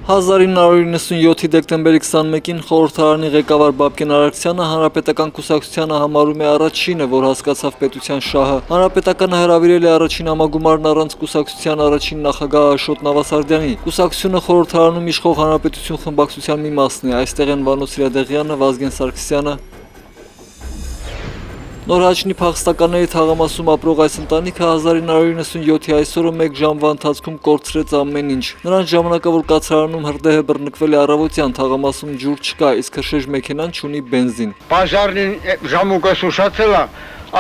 1997-ի դեկտեմբերի 21-ին խորհրդարանի ղեկավար Բաբկեն Արաքսյանը հանրապետական կուսակցությանը համարում է առաջինը, որ հասկացավ պետության շահը։ Հանրապետականը հրավիրել է առաջին համագումարն առանց կուսակցության առաջին նախագահ Աշոտ Նավասարդյանի։ Կուսակցությունը խորհրդարանում իշխող Հանրապետություն խմբակցության մի մասն է, այստեղ են Վանո Սիրադեղյանը, Վազգեն Սարգսյանը։ Նորհաճնի փախստականների թաղամասում ապրող այս ընտանիքը 1997-ի այսօրը 1 ժամվա ընթացքում կորցրեց ամեն ինչ։ Նրանց ժամանակավոր կացարանում հրդեհը բռնկվել է առավոտյան, թաղամասում ջուր չկա, իսկ հրշեջ մեքենան չունի բենզին։ Պաշարին ժամուկը ուշացել է,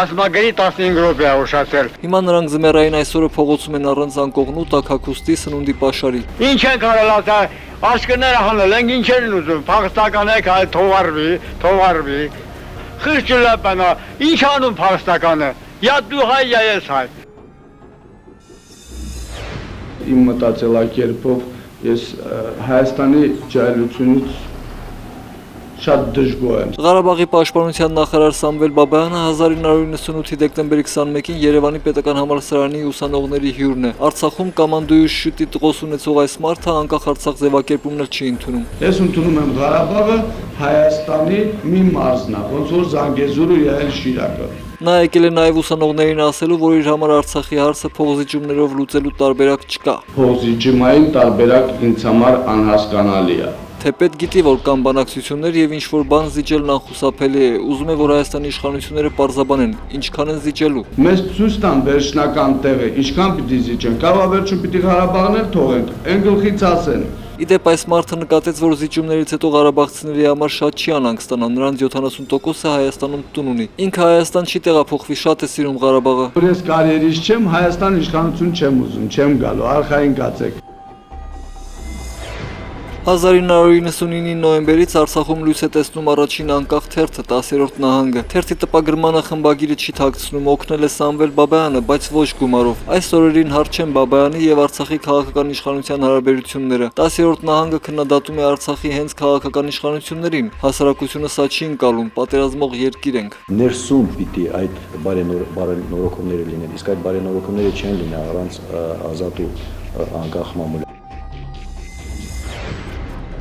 ասմագերի 15 րոպե է ուշացել։ Հիմա նրանք ձմեռային այսօրը փողոցում են առանց անկողնու, տաքակուստի, սնունդի պաշարի։ Ինչ են կարել ասել, աշկները հանել ենք, ինչ են ուզում, փախստականեք այլ թողարվի։ Խրճլապանա, ինչ անում փախստականը, յա դու հայ, յա ես հայ։ Իմ մտածելակերպով ես Հայաստանի ջահելությունից շատ դժգոհ եմ։ Ղարաբաղի պաշտպանության նախարար Սամվել Բաբայանը 1998-ի դեկտեմբերի 21-ին Երևանի պետական համալսարանի ուսանողների հյուրն է։ Արցախում կամանդոյի շուտի տղոս ունեցող այս մարդը անկախ Արցախ ձևակերպումներ չի ընդունում։ Ես ընդունում եմ Ղարաբաղը Հայաստանի մի մարզն է, ոնց որ Զանգեզուրը եղել Շիրակը։ Նա եկել է նաև ուսանողներին ասելու, որ իր համար Արցախի հարցը փողզիջումներով լուծելու տարբերակ չկա։ Փողզիջումային տարբերակ ինձ համար անհասկանալի է։ Թեպետ գիտի, որ կան բանակցություններ եւ ինչ-որ բան զիջելն անխուսափելի է, ուզում է, որ Հայաստանի իշխանությունները պարզաբանեն, ինչքան են զիջելու։ Մեզ ցույց տան վերջնական տեղը, ինչքան պիտի զիջեն, կարող է վերջում պիտի Ղարաբաղն էլ թողենք, այն գլխից ասեն։ Իդեպ այս մարդը նկատեց, որ զիջումներից հետո ղարաբաղցիների համար շատ չի անհանգ ստանա, նրանց 70%-ը Հայաստանում տուն ունի։ Ինքը Հայաստան չի տեղափոխվի, շատ է սիրում Ղարաբաղը։ Որ ես կարիերից չեմ, Հայաստան իշխանություն չեմ ուզում, չեմ գալու, արխային կացեք։ 1999-ի նոյեմբերից Արցախում լույս է տեսնում առաջին անկախ թերթը 10-րդ նահանգը։ Թերթի տպագրմանը խմբագիրը չի թաքցնում, օգնել է Սամվել Բաբայանը, բայց ոչ գումարով։ Այս օրերին հարց չեն Բաբայանի եւ Արցախի քաղաքական իշխանության հարաբերությունները։ 10-րդ նահանգը քննադատում է Արցախի հենց քաղաքական իշխանություններին։ Հասարակությունը սա չի ընկալում, պատերազմող երկիր ենք։ Ներսում պիտի այդ բարենորոգումները լինեն, իսկ այդ բարենորոգումները չեն լինի առանց ազատ ու անկախ մամուլի։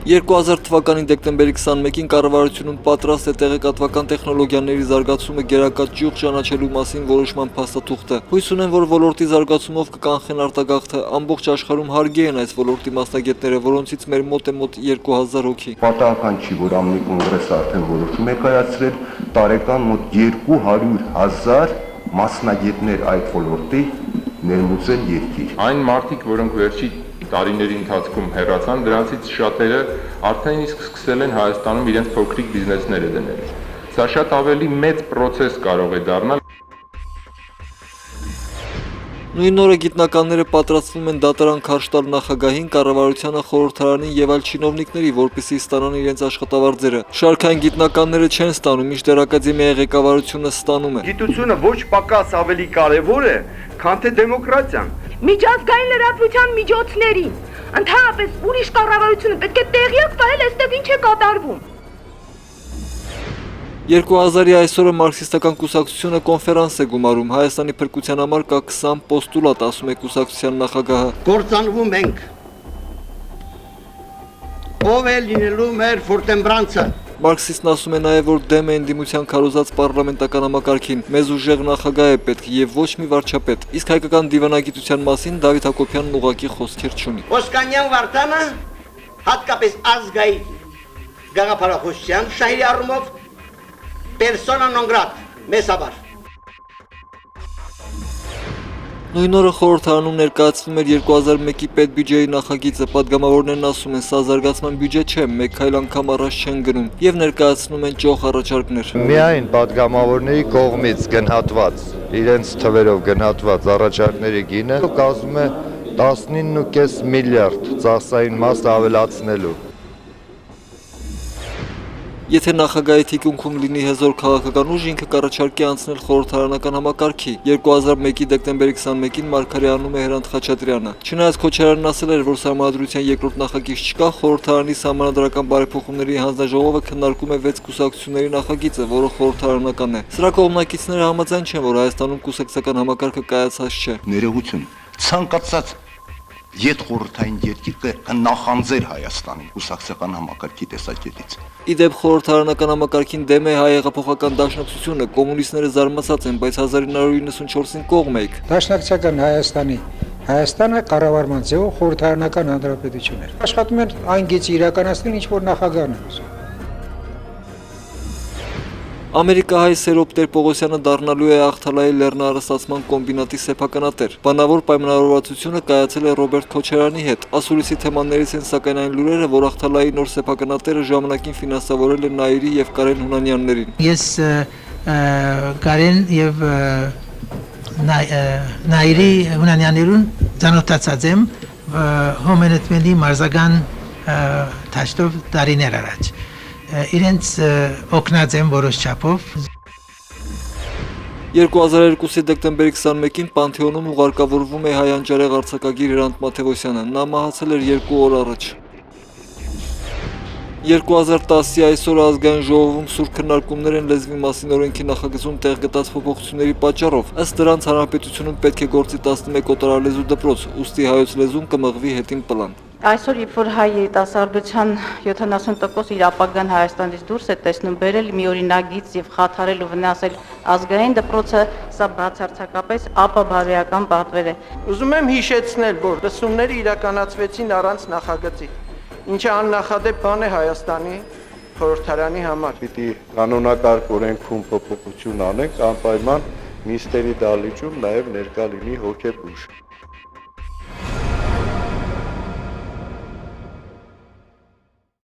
2000 թվականի դեկտեմբերի 21-ին կառավարությունում պատրաստ է տեղեկատվական տեխնոլոգիաների զարգացումը գերակա ճյուղ ճանաչելու մասին որոշման փաստաթուղթը։ Հույս ունեն, որ ոլորտի զարգացումով կկանխեն արտագաղթը։ Ամբողջ աշխարհում հարգի են այս ոլորտի մասնագետները, որոնցից մեր մոտ 2000 հոգի։ Պատահական չի, որ ԱՄՆ կոնգրեսը արդեն ոլորտում է կայացրել տարեկան մոտ 200,000 մասնագետներ այդ ոլորտի ներմուծել երկիր։ Այն մարդիկ, որոնք վերջի տարիների ընթացքում հեռացան, դրանցից շատերը արդեն իսկ սկսել են Հայաստանում իրենց փոքրիկ բիզնեսները դնել։ Սա շատ ավելի մեծ process կարող է դառնալ։ Նույն օրը գիտնականները պատրաստվում են դատարան քարշ տալ նախագահին, կառավարությանը, խորհրդարանին եւ այլ չինովնիկների, որպեսզի ստանան իրենց աշխատավարձերը։ Շարքային գիտնականները չեն ստանում, մինչդեռ ակադեմիայի ղեկավարությունը ստանում է։ Գիտությունը ոչ պակաս ավելի կարևոր է, քան թե դեմոկրատիան։ Միջազգային լրատվության միջոցներին, ընդհանրապես ուրիշ կառավարությունը պետք է տեղյակ տալ այստեղ ինչ է կատարվում։ 2000-ի այսօրը մարքսիստական կուսակցությունը կոնֆերանս է գումարում, Հայաստանի փրկության համար կա 20 պոստուլատ, ասում է կուսակցության նախագահը։ Կործանվում ենք։ Ով է լինելու մեր Ֆորտենբրանցը։ Մարքսիստն ասում է նաև, որ դեմ է ընդդիմության քարոզած պարլամենտական համակարգին, մեզ ուժեղ նախագահ է պետք եւ ոչ մի վարչապետ։ Իսկ հայկական դիվանագիտության մասին Դավիթ Հակոբյանն ուղղակի խոսքեր չունի։ Օսկանյան Վարդանը հատկապես ազգային գաղափարախոսության շահի առումով persona non grata, մեզ համար։ Նույն օրը խորհրդարանում ներկայացվում էր 2001-ի պետբյուջեի նախագիծը, պատգամավորներն ասում են, սա զարգացման բյուջե չէ, մեկ քայլ անգամ առաջ չեն գնում եւ ներկայացնում են ճոխ առաջարկներ։ Միայն պատգամավորների կողմից գնահատված, իրենց թվերով գնահատված առաջարկների գինը կազմում է 19.5 միլիարդ ծախսային մաս ավելացնելու։ Եթե նախագահի թիկունքում լինի հզոր քաղաքական ուժ, ինքը կառաջարկի անցնել խորհրդարանական համակարգի։ 2001-ի դեկտեմբերի 21-ին մարգարեանում է Հրանտ Խաչատրյանը։ Չնայած Քոչարյանն ասել էր, որ սահմանադրության երկրորդ նախագիծ չկա, խորհրդարանի սահմանադրական բարեփոխումների հանձնաժողովը քննարկում է 6 կուսակցությունների նախագիծը, որը խորհրդարանական է։ Սրա կողմնակիցները համաձայն չեն, որ Հայաստանում կուսակցական համակարգը կայացած չէ։ Ներողություն, ցանկացած Ետ խորհրդային երկիր կնախանձեր Հայաստանի կուսակցական համակարգի տեսակետից։ Իդեպ խորհրդարանական համակարգին դեմ է հայ հեղափոխական դաշնակցությունը, կոմունիստները զարմացած են, բայց 1994-ին կողմ եք։ Դաշնակցական Հայաստանը կառավարման ձևով խորհրդարանական հանրապետություն էր։ Աշխատում են այն գիծը իրականացնել, ինչ որ նախագահն է ուզում։ Ամերիկահայ Սերոբ Տեր-Պողոսյանը դառնալու է Աղթալայի լեռնահարստացման կոմբինատի սեփականատեր։ Բանավոր պայմանավորվածությունը կայացել է Ռոբերտ Քոչարյանի հետ։ Ասուլիսի թեմաներից են սակայն այն լուրերը, որ Աղթալայի նոր սեփականատերը ժամանակին ֆինանսավորել է Նայիրի եւ Կարեն Հունանյաններին։ Ես Կարեն եւ Նայիրի Հունանյաներուն ծանոթացած եմ հոմենետմենի մարզական թաշտով տարիներ առաջ։ Իրենց օգնած եմ որոշ չափով։ 2002-ի դեկտեմբերի 21-ին Պանթեոնում ուղարկավորվում է հայ անջարեղ արձակագիր Հրանտ Մաթևոսյանը։ Նա մահացել էր 2 օր առաջ։ 2010-ի այսօր ազգային ժողովում սուր քննարկումներ են լեզվի մասին օրենքի նախագծում տեղ գտած փոփոխությունների պատճառով։ Ըստ դրանց հանրապետությունում պետք է գործի 11 օտարալեզու դպրոց, ուստի հայոց լեզուն կմղվի հետին պլան։ Այսօր երբ որ հայ երիտասարդության 70% իր ապագան Հայաստանից դուրս է տեսնում բերել մի օրինագիծ եւ խաթարել ու վնասել ազգային դպրոցը, սա բացարձակապես ապաբարոյական պատվեր է։ Ուզում եմ հիշեցնել, որ լսումները իրականացվեցին առանց նախագծի, ինչը աննախադեպ բան է Հայաստանի խորհրդարանի համար։ Պիտի կանոնակարգ օրենքում փոփոխություն անենք, անպայման նիստերի դալիճում նաև ներկա լինի հոգեբույժ։